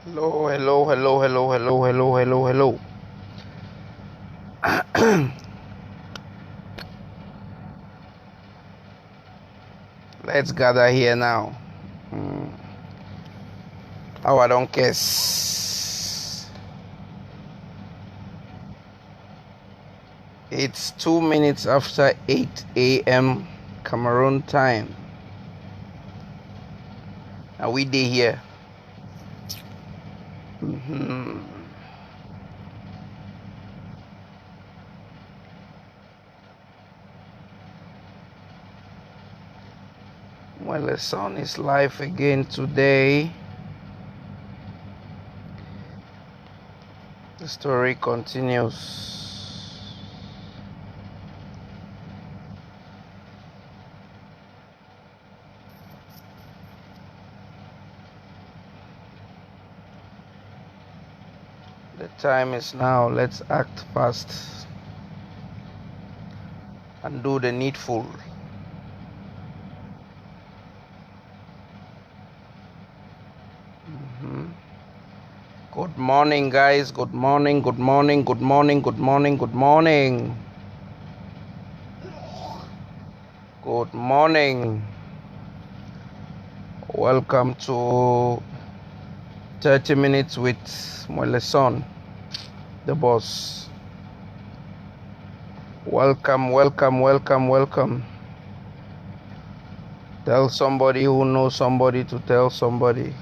Hello, hello, hello, hello, hello, hello, hello, hello. Let's gather here now. I don't guess. It's 2 minutes after 8 a.m. Cameroon time. Are we day here? Well, the sun is live again today. The story continues. The time is now. Let's act fast and do the needful. Good morning, guys. Good morning, good morning, good morning, good morning, good morning. Good morning. Welcome to 30 Minutes with MWELLESON'S, the boss. Welcome, welcome, welcome, welcome. Tell somebody who knows somebody to tell somebody.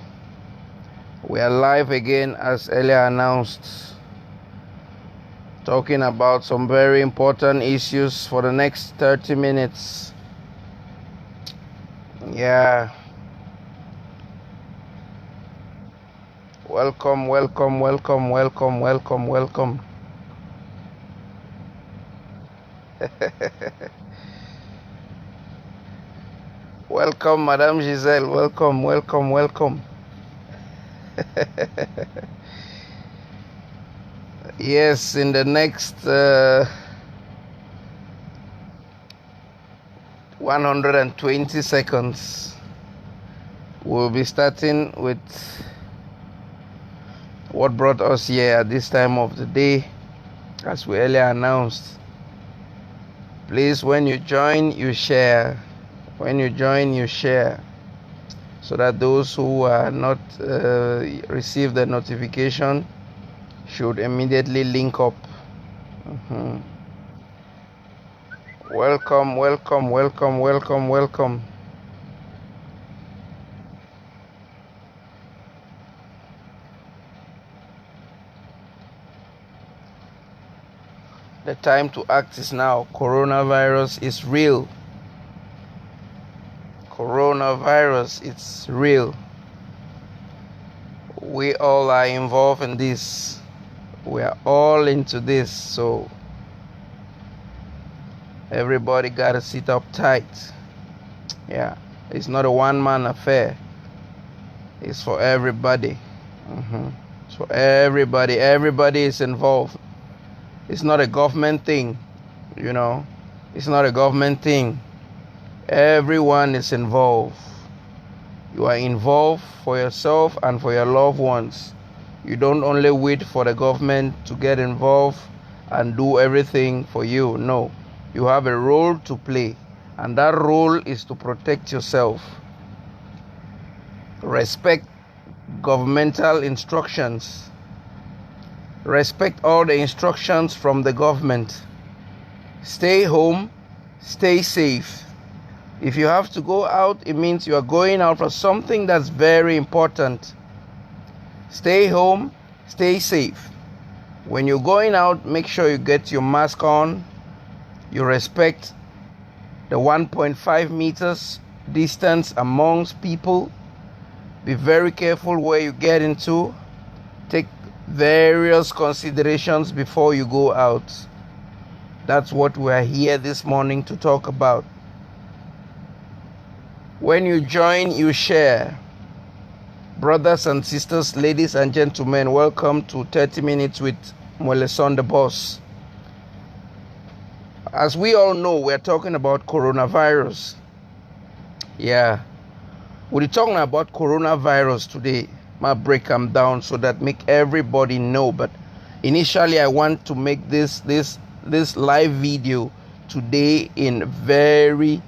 We are live again as earlier announced, talking about some very important issues for the next 30 minutes. Yeah. Welcome, welcome, welcome, welcome, welcome, welcome. Welcome, Madame Giselle. Welcome, welcome, welcome. Yes, in the next 120 seconds, we'll be starting with what brought us here at this time of the day, as we earlier announced. Please, when you join, you share. When you join, you share, so that those who are not receive the notification should immediately link up. Welcome, welcome, welcome, welcome, welcome. The time to act is now. Coronavirus is real. Coronavirus, it's real. We all are involved in this. We are all into this, so everybody gotta sit up tight. Yeah, it's not a one-man affair. It's for everybody. It's for everybody. Everybody is involved. It's not a government thing, you know. It's not a government thing. Everyone is involved. You are involved for yourself and for your loved ones. You don't only wait for the government to get involved and do everything for you. No, you have a role to play, and that role is to protect yourself. Respect governmental instructions. Respect all the instructions from the government. Stay home, stay safe. If you have to go out, it means you are going out for something that's very important. Stay home, stay safe. When you're going out, make sure you get your mask on. You respect the 1.5 meters distance amongst people. Be very careful where you get into. Take various considerations before you go out. That's what we are here this morning to talk about. When you join, you share. Brothers and sisters, ladies and gentlemen, welcome to 30 Minutes with MWELLESON'S, the boss. As we all know, we're talking about coronavirus. Yeah, we're talking about coronavirus today. I break them down so that make everybody know. But initially, I want to make this live video today in very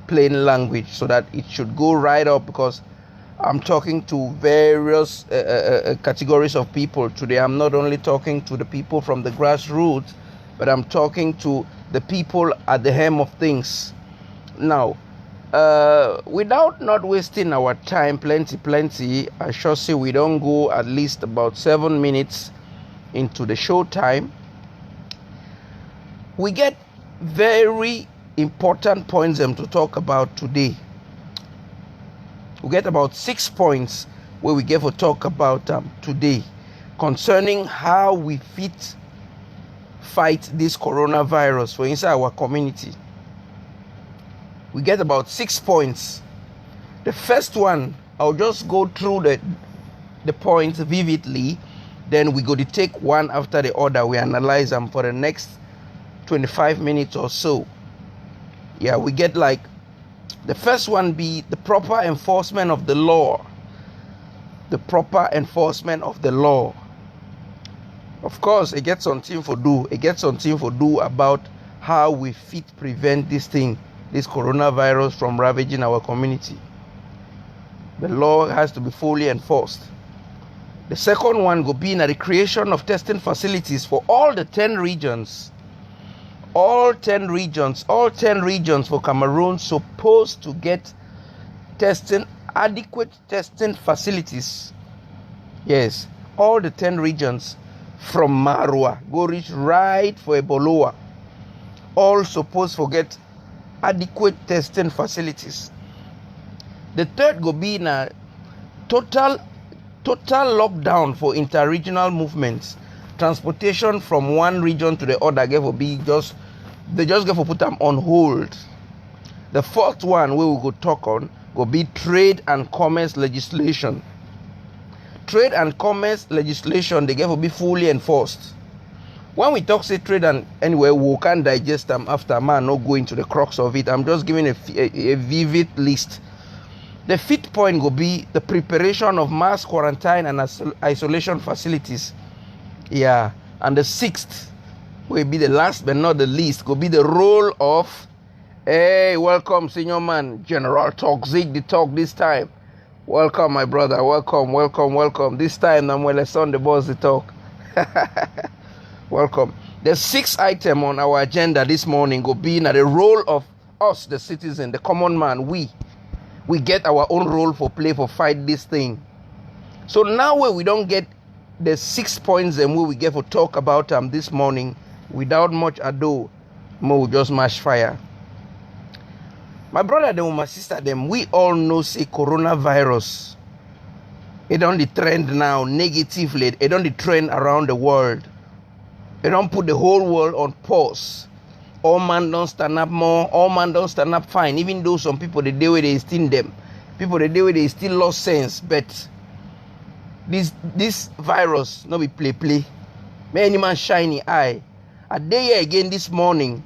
plain language so that it should go right up, because I'm talking to various categories of people today. I'm not only talking to the people from the grassroots, but I'm talking to the people at the helm of things. Now, without not wasting our time, plenty, I shall say we don't go at least about 7 minutes into the show time. We get very important points to talk about today. We get about 6 points where we get to talk about today concerning how we fight this coronavirus for inside our community. We get about 6 points. The first one, I'll just go through the points vividly, then we go to take one after the other. We analyze them for the next 25 minutes or so. Yeah, we get like the first one be the proper enforcement of the law. The proper enforcement of the law. Of course, it gets something for do. It gets something for do about how we fit prevent this coronavirus from ravaging our community. The law has to be fully enforced. The second one will be in the creation of testing facilities for all the 10 regions. All 10 regions for Cameroon supposed to get adequate testing facilities. Yes, all the 10 regions from Marwa go reach right for Eboloa. All supposed to get adequate testing facilities. The third go be in a total lockdown for interregional movements. Transportation from one region to the other they just get to put them on hold. The fourth one we will go talk on will be trade and commerce legislation. Trade and commerce legislation, they get to be fully enforced. When we talk say trade and anyway, we can digest them after, man, not go into the crux of it. I'm just giving a vivid list. The fifth point will be the preparation of mass quarantine and isolation facilities. Yeah, and the sixth will be the last but not the least, will be the role of, hey, welcome, senior man, General Toxic, the talk this time. Welcome, my brother, welcome. This time, MWELLESON'S, the boss, the talk. Welcome. The sixth item on our agenda this morning will be in the role of us, the citizen, the common man. We get our own role for play for fight this thing. So now where we don't get the 6 points and where we get to talk about this morning, without much ado, we'll just mash fire. My brother them, my sister them, we all know say coronavirus. It on the trend now negatively. It on the trend around the world. It don't put the whole world on pause. All man don't stand up more. All man don't stand up fine. Even though some people the day where they still them, people the day where they still lost sense. But this virus no be play. Many man shiny eye. A day here again this morning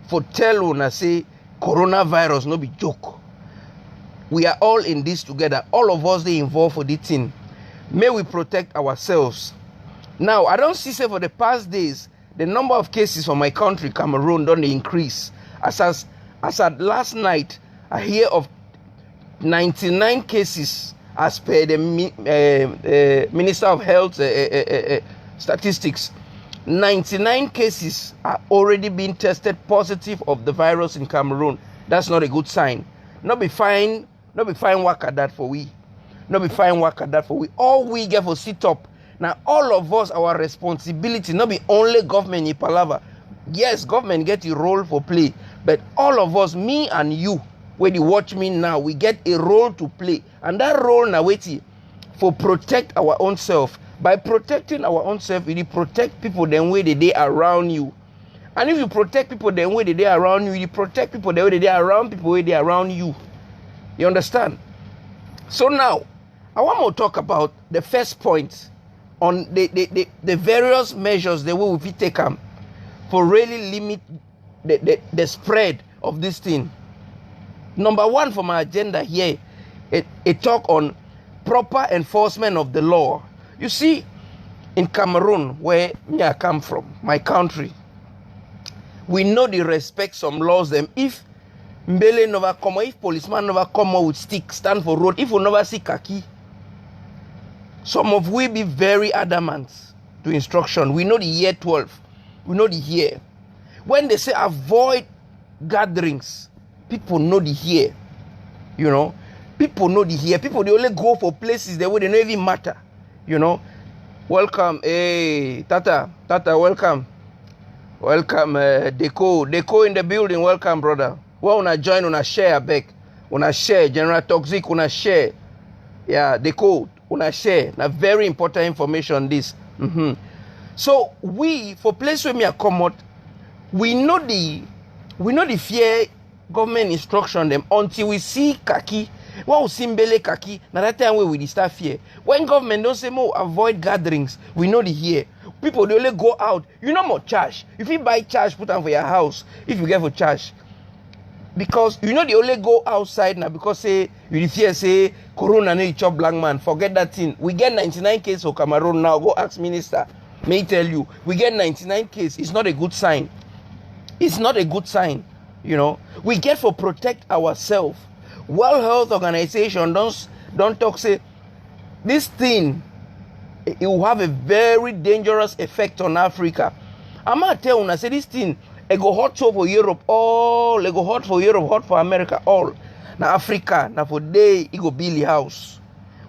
for tell when I say coronavirus no be joke. We are all in this together. All of us they involved for this thing. May we protect ourselves. Now I don't see say for the past days the number of cases for my country Cameroon don't increase. As at last night I hear of 99 cases as per the Minister of Health statistics. 99 cases are already being tested positive of the virus in Cameroon. That's not a good sign. Not be fine work at that for we. Not be fine work at that for we. All we get for sit up. Now all of us, our responsibility, not be only government in Palava. Yes, government get a role for play. But all of us, me and you, when you watch me now, we get a role to play. And that role now waiting for protect our own self. By protecting our own self, you protect people then way they around you. And if you protect people then way they around you, you protect people the way they around people way they around you. You understand? So now, I want to talk about the first point on the various measures the way we take them for really limit the spread of this thing. Number one for my agenda here, it talk on proper enforcement of the law. You see, in Cameroon, where I come from, my country, we know the respect some laws them. If Mbele never come, if policeman never come with stick, stand for road, if we never see khaki, some of we be very adamant to instruction. We know the year 12. We know the year. When they say avoid gatherings, people know the year. You know, people know the year. People, they only go for places that they don't even matter. You know, welcome, hey, Tata, welcome. Welcome, Deco in the building, welcome, brother. Well, una join, una share, back. Una share, General Toxic, una share. Yeah, Deco, una share. Now, very important information, this. So, we, for place where me are come out, we know the fear government instruction them until we see khaki. When we see Mbele khaki, now that time we start fear. When government don't say more avoid gatherings, we know the here. People they only go out. You know more charge. If you buy charge, put on for your house. If you get for charge, because you know they only go outside now because say you fear say Corona no chop black man. Forget that thing. We get 99 cases for Cameroon now. Go ask minister. May tell you we get 99 cases. It's not a good sign. It's not a good sign. You know we get for protect ourselves. World Health Organization don't talk say this thing. It will have a very dangerous effect on Africa. I'm gonna tell you, I say this thing, it go hot for Europe, all it go hot for Europe, hot for America, all. Now Africa, now for day, it go build the house.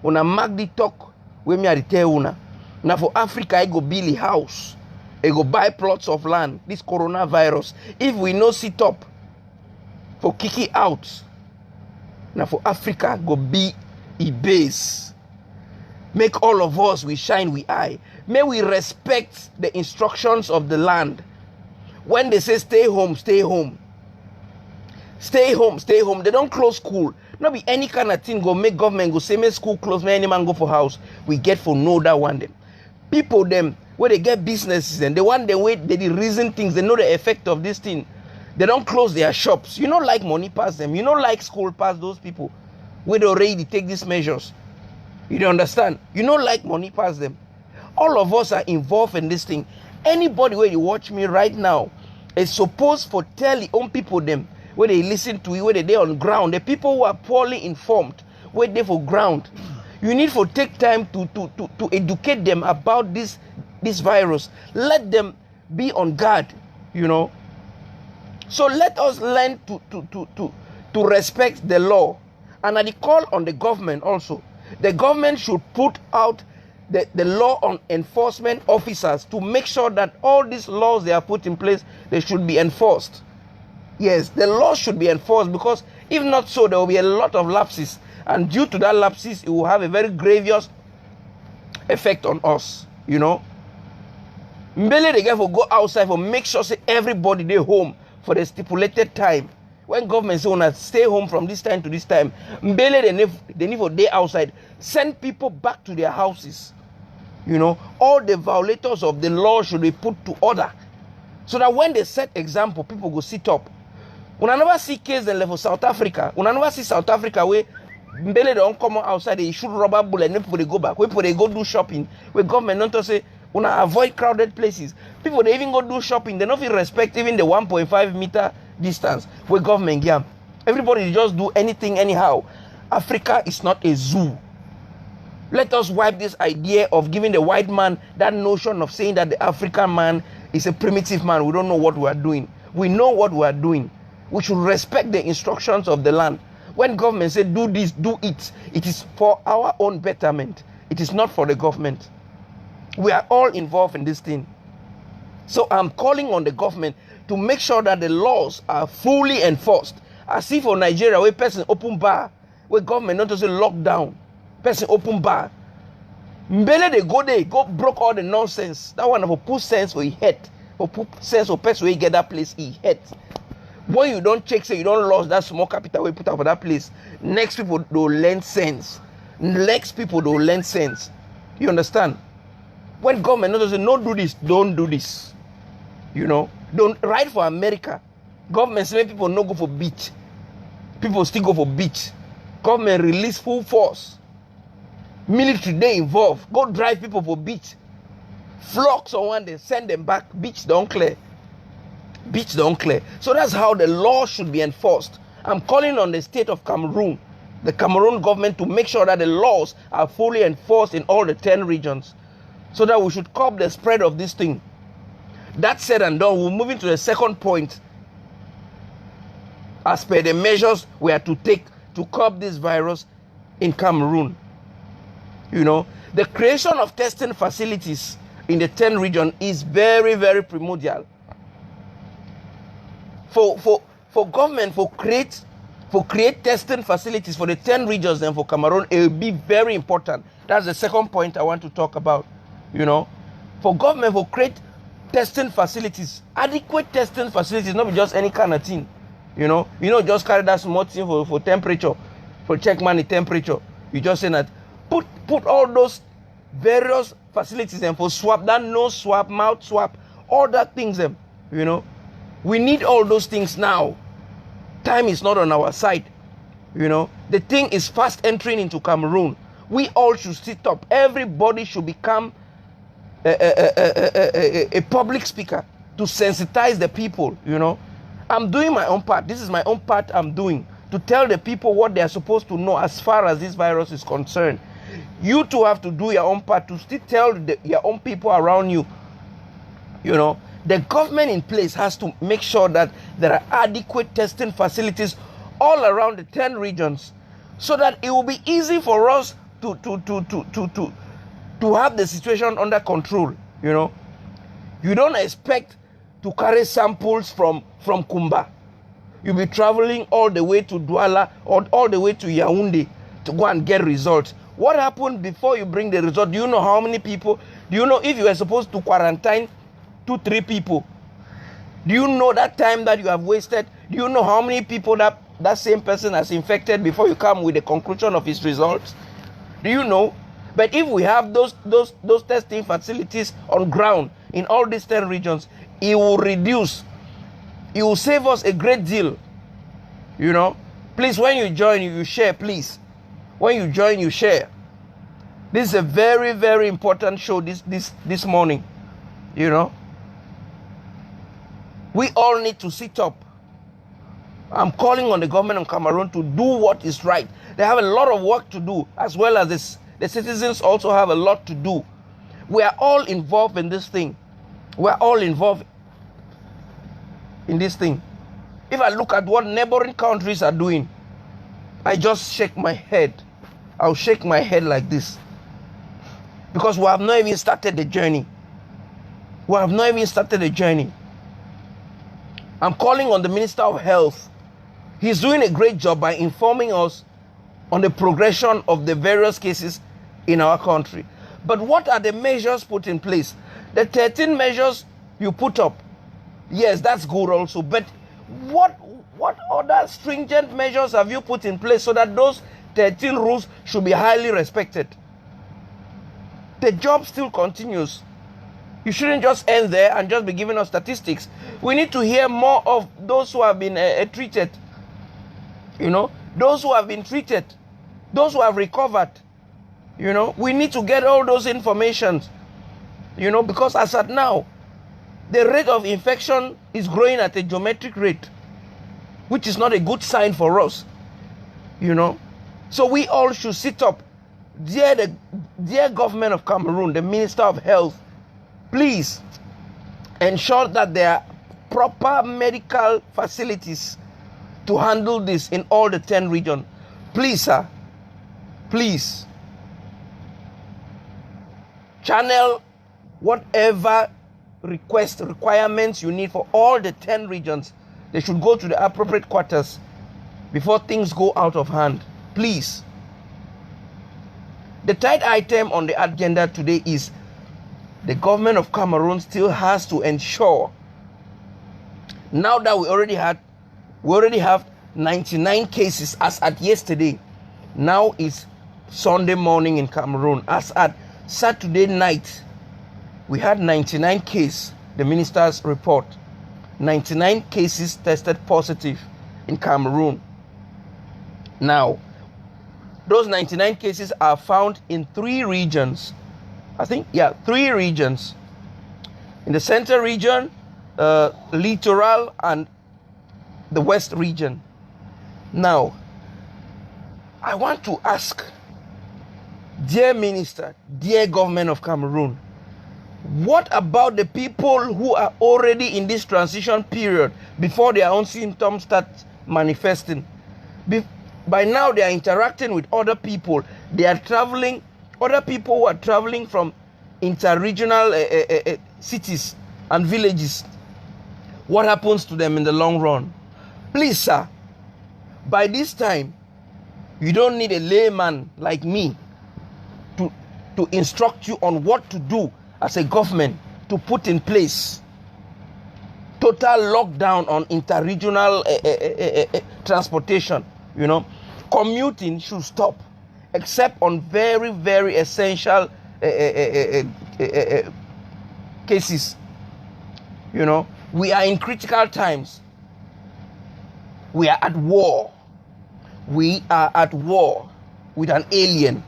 When I mark the talk, we me tell una. Now for Africa, it go build the house. It go buy plots of land. This coronavirus, if we no sit up for kick it out, now for Africa, go be a base. Make all of us, we shine, we eye. May we respect the instructions of the land. When they say stay home, stay home. Stay home, stay home. They don't close school. Not be any kind of thing go make government go say make school close, make any man go for house. We get for know that one them. People them, where they get businesses and they want the way they reason things, they know the effect of this thing. They don't close their shops. You don't like money pass them. You don't like school pass those people. Where they already take these measures. You don't understand? You don't like money pass them. All of us are involved in this thing. Anybody where you watch me right now is supposed to tell the own people them where they listen to you, where they on ground. The people who are poorly informed, where they for ground. You need to take time to educate them about this virus. Let them be on guard, you know. So let us learn to respect the law. And I call on the government also. The government should put out the law on enforcement officers to make sure that all these laws they are put in place, they should be enforced. Yes, the law should be enforced, because if not so, there will be a lot of lapses. And due to that lapses, it will have a very grievous effect on us, you know. Mbele, they get for go outside for make sure say everybody they home for the stipulated time. When government say wanna stay home from this time to this time, Mbele they need for day outside. Send people back to their houses. You know, all the violators of the law should be put to order, so that when they set example, people go sit up. When I never see case in level South Africa, when I never see South Africa where Mbele don't come outside, they shoot rubber bullet, and people they go back. Where people they go do shopping. Where government don't to say when I avoid crowded places. People they even go do shopping. They don't feel respect even the 1.5 meter distance where government yeah. Everybody just do anything anyhow. Africa is not a zoo. Let us wipe this idea of giving the white man that notion of saying that the African man is a primitive man. We don't know what we are doing. We know what we are doing. We should respect the instructions of the land. When government say do this, do it, it is for our own betterment. It is not for the government. We are all involved in this thing. So I'm calling on the government to make sure that the laws are fully enforced. As if for Nigeria, where person open bar, where government not to say lockdown, person open bar. Mbele they go there, go broke all the nonsense. That one for put sense for he head, for put sense for person where he get that place he head. When you don't check, say you don't lose that small capital we put up for that place. Next people don't lend sense. Next people don't lend sense. You understand? When government not to say no do this, don't do this. You know, don't write for America. Government say people no go for beach. People still go for beach. Government release full force. Military, they involved. Go drive people for beach. Flog someone, they send them back. Beach don't clear. Beach don't clear. So that's how the law should be enforced. I'm calling on the state of Cameroon, the Cameroon government, to make sure that the laws are fully enforced in all the 10 regions, so that we should curb the spread of this thing. That said and done, we're moving to the second point. As per the measures we are to take to curb this virus in Cameroon. You know, the creation of testing facilities in the 10 regions is very, very primordial. For government, for create testing facilities for the 10 regions and for Cameroon, it will be very important. That's the second point I want to talk about. You know, for government, for create testing facilities, adequate testing facilities, not just any kind of thing. You know, just carry that small thing for temperature, for check money temperature. You just say that put all those various facilities and for swab, that nose swab, mouth swab, all that things them. You know, we need all those things now. Time is not on our side. You know, the thing is fast entering into Cameroon. We all should sit up. Everybody should become a public speaker to sensitize the people. You know, I'm doing my own part. This is my own part I'm doing to tell the people what they are supposed to know as far as this virus is concerned. You too have to do your own part to still tell your own people around you. You know, the government in place has to make sure that there are adequate testing facilities all around the 10 regions, so that it will be easy for us to have the situation under control. You know, you don't expect to carry samples from Kumba. You'll be traveling all the way to Douala or all the way to Yaoundé to go and get results. What happened before you bring the result? Do you know how many people? Do you know if you were supposed to quarantine 2-3 people? Do you know that time that you have wasted? Do you know how many people that same person has infected before you come with the conclusion of his results? Do you know? But if we have those testing facilities on ground in all these 10 regions, it will reduce. It will save us a great deal. You know, please, when you join, you share, please. When you join, you share. This is a very, very important show this morning. You know, we all need to sit up. I'm calling on the government of Cameroon to do what is right. They have a lot of work to do, as well as this. The citizens also have a lot to do. We are all involved in this thing. We are all involved in this thing. If I look at what neighboring countries are doing, I just shake my head. I'll shake my head like this. Because we have not even started the journey. We have not even started the journey. I'm calling on the Minister of Health. He's doing a great job by informing us on the progression of the various cases in our country. But what are the measures put in place? The 13 measures you put up, yes, that's good also. But what other stringent measures have you put in place so that those 13 rules should be highly respected? The job still continues. You shouldn't just end there and just be giving us statistics. We need to hear more of those who have been treated. You know, those who have been treated, those who have recovered. You know, we need to get all those informations. You know, because as at now, the rate of infection is growing at a geometric rate, which is not a good sign for us. You know, so we all should sit up. Dear government of Cameroon, the Minister of Health, please ensure that there are proper medical facilities to handle this in all the 10 regions. Please, sir, please channel whatever requirements you need for all the 10 regions. They should go to the appropriate quarters before things go out of hand. Please. The third item on the agenda today is the government of Cameroon still has to ensure, now that we already have 99 cases as at yesterday. Now it's Sunday morning in Cameroon. As at Saturday night, we had 99 cases, the minister's report. 99 cases tested positive in Cameroon. Now, Those 99 cases are found in 3 regions. I think, 3 regions. In the center region, littoral, and the west region. Now, I want to ask, dear minister, dear government of Cameroon, what about the people who are already in this transition period before their own symptoms start manifesting? By now, they are interacting with other people. They are traveling, other people who are traveling from interregional cities and villages. What happens to them in the long run? Please, sir, by this time, you don't need a layman like me to instruct you on what to do as a government to put in place total lockdown on interregional transportation. You know, commuting should stop except on very, very essential cases. You know, we are in critical times. We are at war. We are at war with an alien.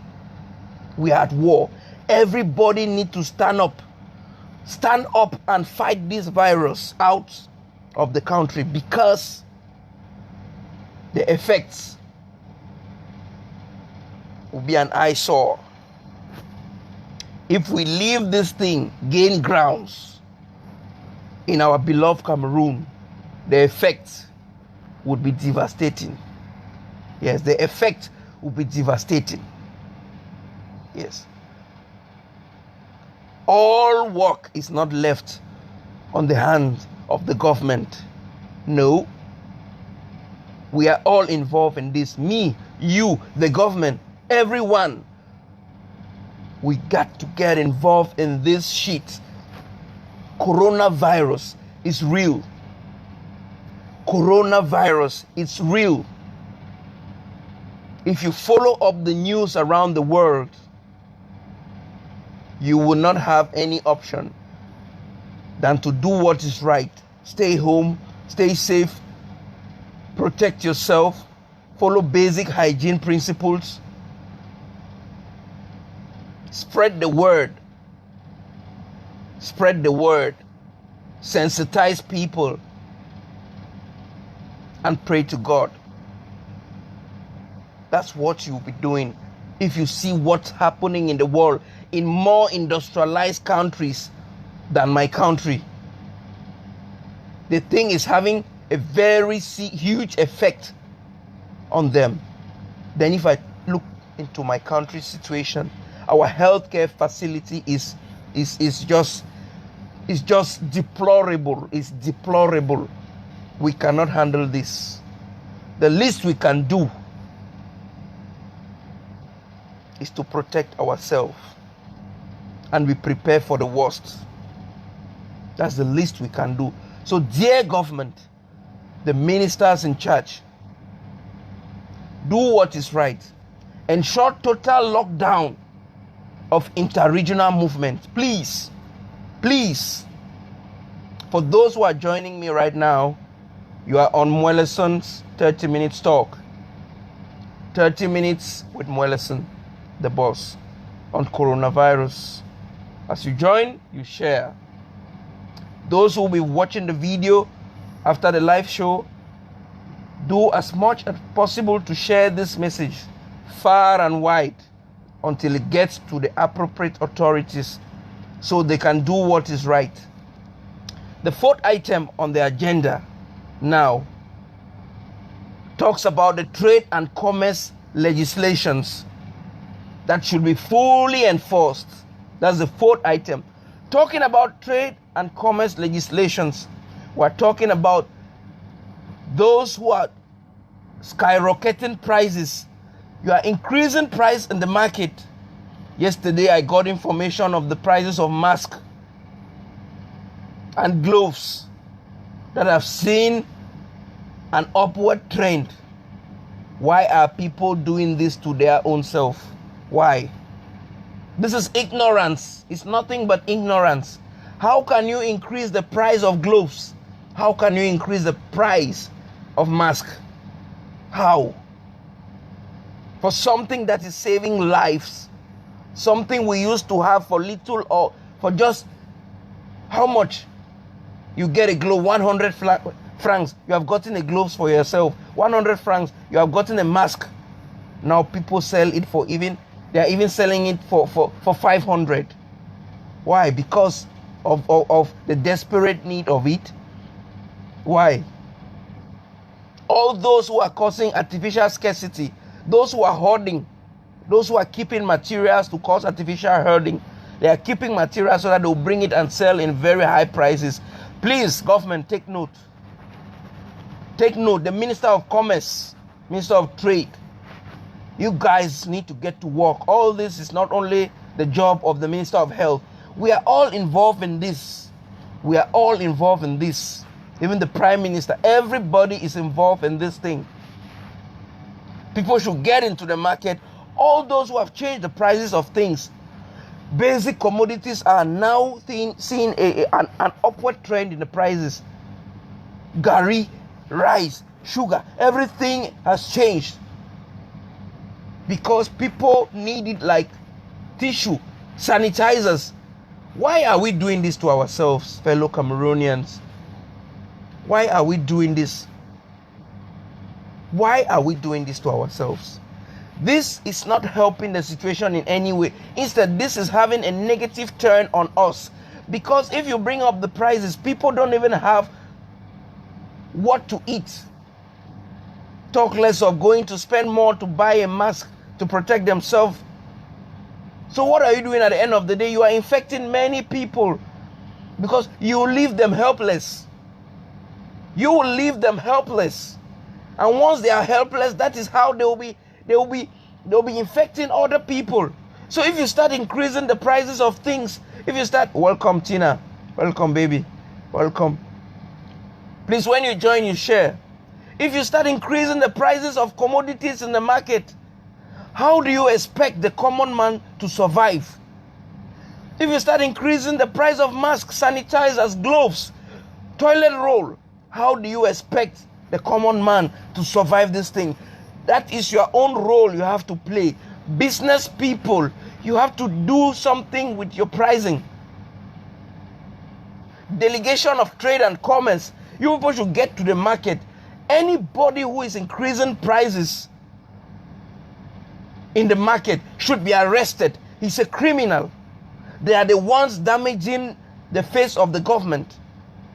We are at war. Everybody needs to stand up. Stand up and fight this virus out of the country, because the effects will be an eyesore. If we leave this thing gain grounds in our beloved Cameroon, the effects would be devastating. Yes, the effect will be devastating. Yes. All work is not left on the hands of the government. No. We are all involved in this. Me, you, the government, everyone. We got to get involved in this shit. Coronavirus is real. Coronavirus is real. If you follow up the news around the world, you will not have any option than to do what is right. Stay home, stay safe, protect yourself, follow basic hygiene principles, spread the word, sensitize people, and pray to God. That's what you'll be doing if you see what's happening in the world in more industrialized countries than my country. The thing is having a very huge effect on them. Then if I look into my country's situation, our healthcare facility is just deplorable. It's deplorable. We cannot handle this. The least we can do is to protect ourselves and we prepare for the worst. That's the least we can do. So, dear government, the ministers in charge, do what is right. Ensure total lockdown of interregional movement. Please, please. For those who are joining me right now, you are on MWELLESON'S 30 Minutes Talk. 30 minutes with MWELLESON, the boss, on coronavirus. As you join, you share. Those who will be watching the video after the live show, do as much as possible to share this message far and wide until it gets to the appropriate authorities so they can do what is right. The 4th item on the agenda now talks about the trade and commerce legislations that should be fully enforced. That's the 4th item. Talking about trade and commerce legislations, we're talking about those who are skyrocketing prices. You are increasing price in the market. Yesterday, I got information of the prices of masks and gloves that have seen an upward trend. Why are people doing this to their own self? Why? This is ignorance. It's nothing but ignorance. How can you increase the price of gloves? How can you increase the price of mask? How? for something that is saving lives, something we used to have for little or for just how much? You get a glove, 100 francs, you have gotten a gloves for yourself. 100 francs, you have gotten a mask. Now people sell it for they are even selling it for 500. Why? Because of the desperate need of it. Why? All those who are causing artificial scarcity, those who are hoarding, those who are keeping materials to cause artificial hoarding, they are keeping materials so that they'll bring it and sell in very high prices. Please, government, take note. Take note. The Minister of Commerce, Minister of Trade, you guys need to get to work. All this is not only the job of the Minister of Health. We are all involved in this. We are all involved in this. Even the Prime Minister, everybody is involved in this thing. People should get into the market. All those who have changed the prices of things, basic commodities are now seeing an upward trend in the prices. Gari, rice, sugar, everything has changed because people need it like tissue, sanitizers. Why are we doing this to ourselves, fellow Cameroonians? Why are we doing this? Why are we doing this to ourselves? This is not helping the situation in any way. Instead, this is having a negative turn on us. Because if you bring up the prices, people don't even have what to eat. Talk less of going to spend more to buy a mask to protect themselves. So what are you doing at the end of the day? You are infecting many people because you leave them helpless. You will leave them helpless. And once they are helpless, that is how they'll be infecting other people. So if you start increasing the prices of things, if you start, welcome Tina, welcome baby, welcome. Please, when you join, you share. If you start increasing the prices of commodities in the market, how do you expect the common man to survive? If you start increasing the price of masks, sanitizers, gloves, toilet roll, how do you expect the common man to survive this thing? That is your own role you have to play. Business people, you have to do something with your pricing. Delegation of Trade and Commerce, you people should get to the market. Anybody who is increasing prices in the market should be arrested. He's a criminal. They are the ones damaging the face of the government.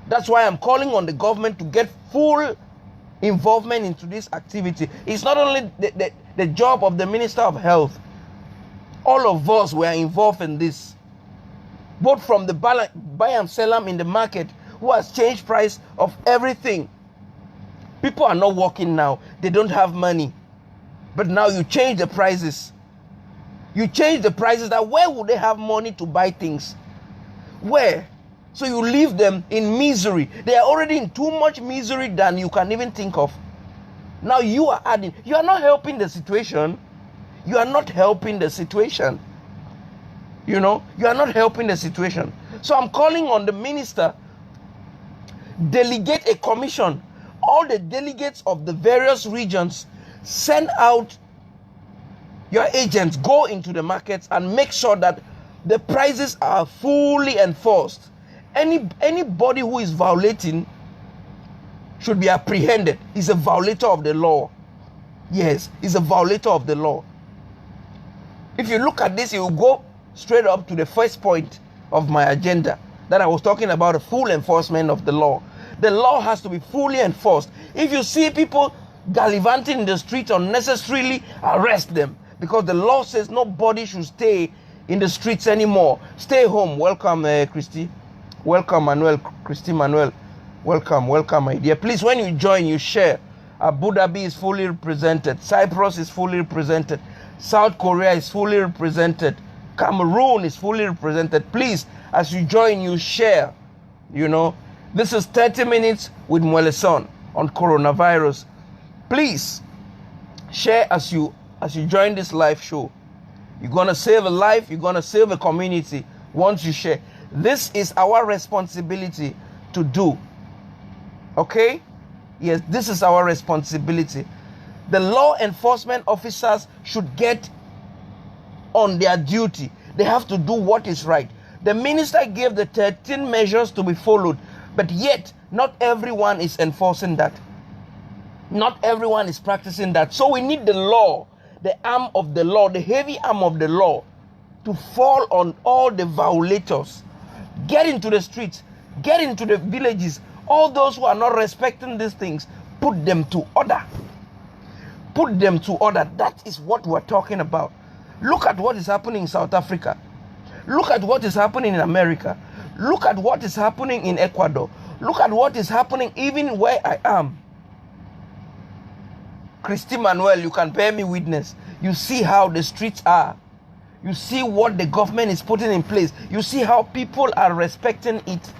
That's why I'm calling on the government to get full involvement into this activity. It's not only the job of the Minister of Health. All of us were involved in this. Both from the buy and sell in the market, who has changed price of everything. People are not working now. They don't have money. But now you change the prices. You change the prices. That where would they have money to buy things? Where? So you leave them in misery. They are already in too much misery than you can even think of. Now you are adding. You are not helping the situation. You are not helping the situation. You know, you are not helping the situation. So I'm calling on the minister, delegate a commission. All the delegates of the various regions, send out your agents, go into the markets and make sure that the prices are fully enforced. Anybody who is violating should be apprehended. He's a violator of the law. Yes, he's a violator of the law. If you look at this, you will go straight up to the first point of my agenda that I was talking about, the full enforcement of the law. The law has to be fully enforced. If you see people gallivanting in the street unnecessarily, arrest them. Because the law says nobody should stay in the streets anymore. Stay home. Welcome, Christy. Welcome, Manuel. Christy Manuel. Welcome, my dear. Please, when you join, you share. Abu Dhabi is fully represented. Cyprus is fully represented. South Korea is fully represented. Cameroon is fully represented. Please, as you join, you share. You know, this is 30 minutes with MWELLESON'S on coronavirus. Please share as you join this live show. You're gonna save a life. You're gonna save a community once you share. This is our responsibility to do. Okay? Yes, this is our responsibility. The law enforcement officers should get on their duty. They have to do what is right. The minister gave the 13 measures to be followed, but yet not everyone is enforcing that. Not everyone is practicing that. So we need the law, the arm of the law, the heavy arm of the law to fall on all the violators. Get into the streets, get into the villages. All those who are not respecting these things, put them to order. Put them to order. That is what we're talking about. Look at what is happening in South Africa. Look at what is happening in America. Look at what is happening in Ecuador. Look at what is happening even where I am. Christy Manuel, you can bear me witness. You see how the streets are. You see what the government is putting in place. You see how people are respecting it.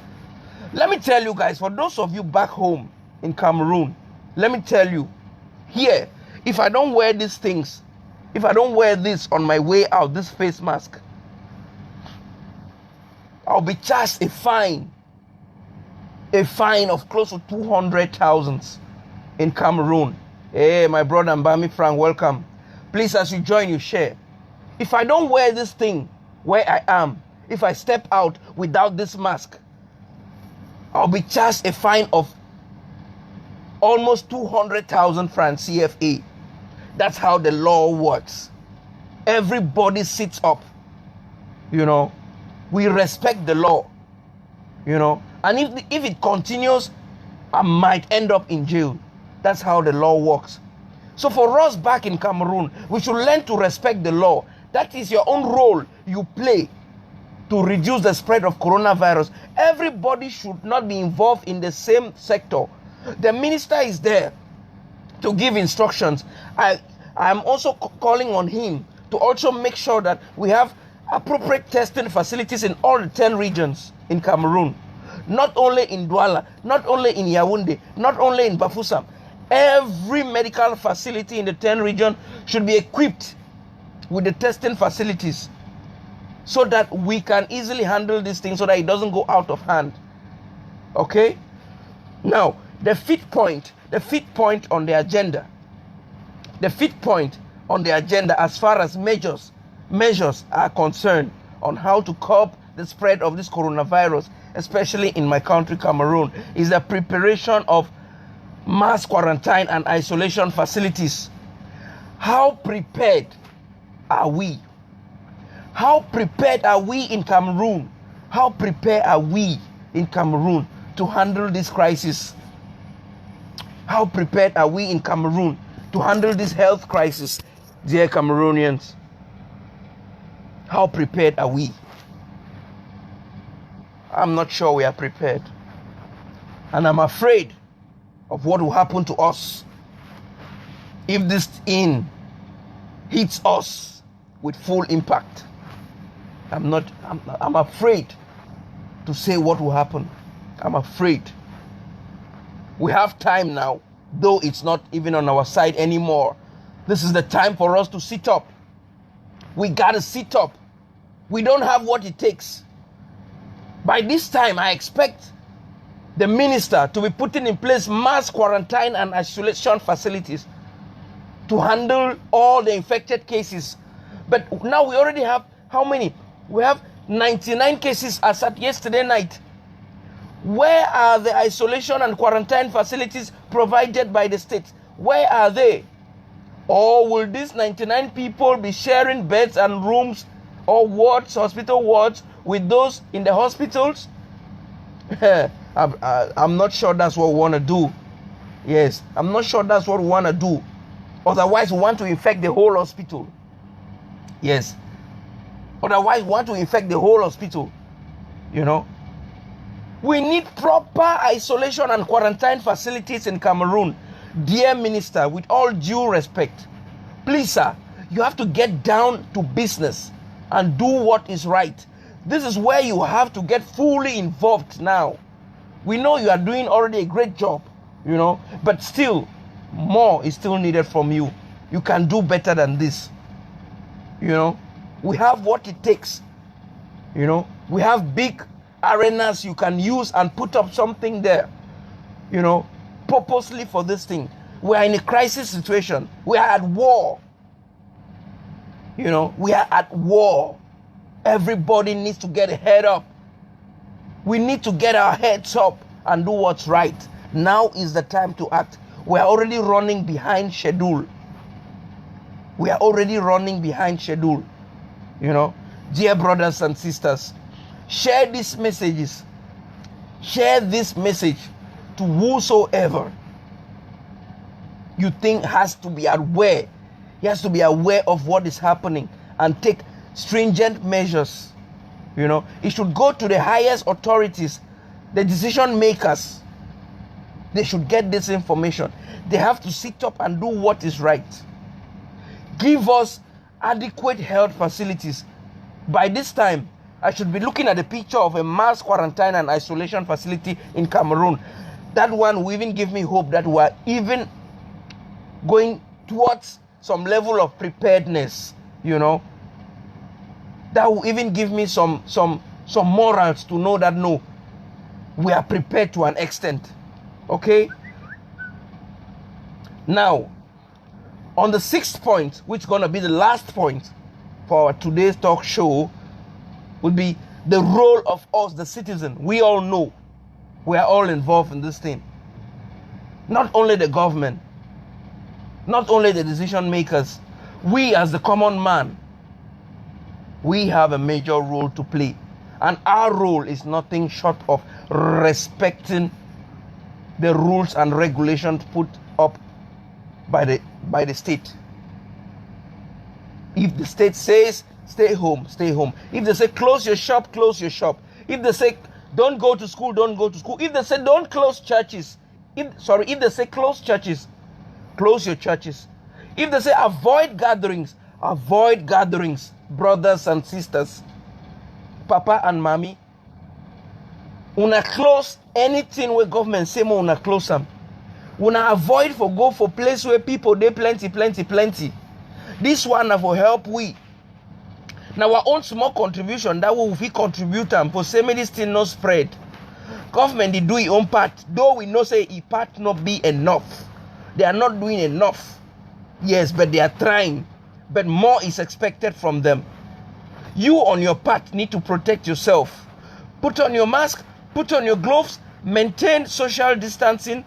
Let me tell you guys, for those of you back home in Cameroon, let me tell you, here, if I don't wear these things, if I don't wear this on my way out, this face mask, I'll be charged a fine of close to 200,000 in Cameroon. Hey, my brother Mbami Frank, welcome. Please, as you join, you share. If I don't wear this thing where I am, if I step out without this mask, I'll be charged a fine of almost 200,000 francs CFA. That's how the law works. Everybody sits up. You know, we respect the law. You know, and if it continues, I might end up in jail. That's how the law works. So for us back in Cameroon, we should learn to respect the law. That is your own role you play to reduce the spread of coronavirus. Everybody should not be involved in the same sector. The minister is there to give instructions. I'm also calling on him to also make sure that we have appropriate testing facilities in all the 10 regions in Cameroon. Not only in Douala, not only in Yaoundé, not only in Bafoussam. Every medical facility in the 10 region should be equipped with the testing facilities so that we can easily handle this thing so that it doesn't go out of hand. Okay? Now, the fifth point on the agenda. The fifth point on the agenda as far as measures are concerned on how to curb the spread of this coronavirus, especially in my country, Cameroon, is the preparation of mass quarantine and isolation facilities. How prepared are we? How prepared are we in Cameroon? How prepared are we in Cameroon to handle this crisis? How prepared are we in Cameroon to handle this health crisis, dear Cameroonians? How prepared are we? I'm not sure we are prepared. And I'm afraid of what will happen to us if this thing hits us with full impact. I'm afraid to say what will happen. I'm afraid. We have time now, though it's not even on our side anymore. This is the time for us to sit up. We gotta sit up. We don't have what it takes. By this time, I expect the minister to be putting in place mass quarantine and isolation facilities to handle all the infected cases. But now we already have how many? We have 99 cases as at yesterday night. Where are the isolation and quarantine facilities provided by the state? Where are they? Or will these 99 people be sharing beds and rooms or wards, hospital wards, with those in the hospitals? I'm not sure that's what we want to do. Yes, I'm not sure that's what we want to do. Otherwise, we want to infect the whole hospital. Yes. Otherwise, we want to infect the whole hospital. You know. We need proper isolation and quarantine facilities in Cameroon. Dear Minister, with all due respect, please, sir, you have to get down to business and do what is right. This is where you have to get fully involved now. We know you are doing already a great job, you know, but still, more is still needed from you. You can do better than this. You know, we have what it takes. You know, we have big arenas you can use and put up something there, you know, purposely for this thing. We are in a crisis situation. We are at war. We are at war. Everybody needs to get a head up. We need to get our heads up and do what's right. Now is the time to act. We are already running behind schedule. Dear brothers and sisters, share these messages. Share this message to whosoever you think has to be aware. He has to be aware of what is happening and take stringent measures. It should go to the highest authorities, the decision makers. They should get this information. They have to sit up and do what is right. Give us adequate health facilities. By this time, I should be looking at a picture of a mass quarantine and isolation facility in Cameroon. That one will even give me hope that we're even going towards some level of preparedness, That will even give me some morals to know that no, we are prepared to an extent. Okay? Now, on the 6th point, which is going to be the last point for our today's talk show, would be the role of us, the citizen. We all know we are all involved in this thing. Not only the government, not only the decision makers, we as the common man, we have a major role to play. And our role is nothing short of respecting the rules and regulations put up by the state. If the state says stay home, stay home. If they say close your shop, close your shop. If they say don't go to school, don't go to school. If they say don't close churches, if they say close churches, close your churches. If they say avoid gatherings, brothers and sisters, papa and mommy. Una close anything where government say more, una close them. Una avoid for go for place where people they plenty. This one na for help we. Now our own small contribution that will we contribute and for say this thing not spread. Government they do its own part, though we know say it part not be enough. They are not doing enough. Yes, but they are trying. But more is expected from them. You on your part need to protect yourself. Put on your mask, put on your gloves, maintain social distancing,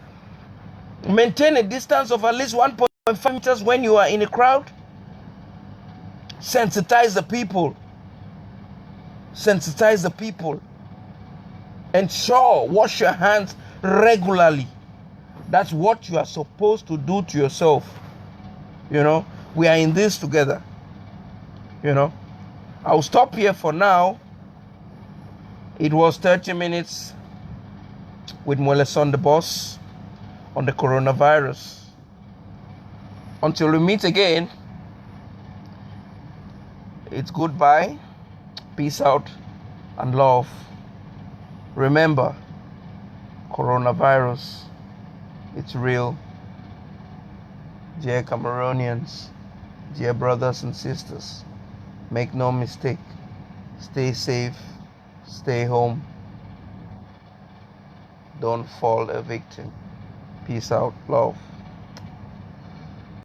maintain a distance of at least 1.5 meters when you are in a crowd. Sensitize the people. Ensure, wash your hands regularly. That's what you are supposed to do to yourself. We are in this together. I'll stop here for now. It was 30 minutes with MWELLESON'S the boss on the coronavirus. Until we meet again, it's goodbye, peace out, and love. Remember, coronavirus, it's real. Dear Cameroonians, dear brothers and sisters, make no mistake. Stay safe, stay home. Don't fall a victim. Peace out, love.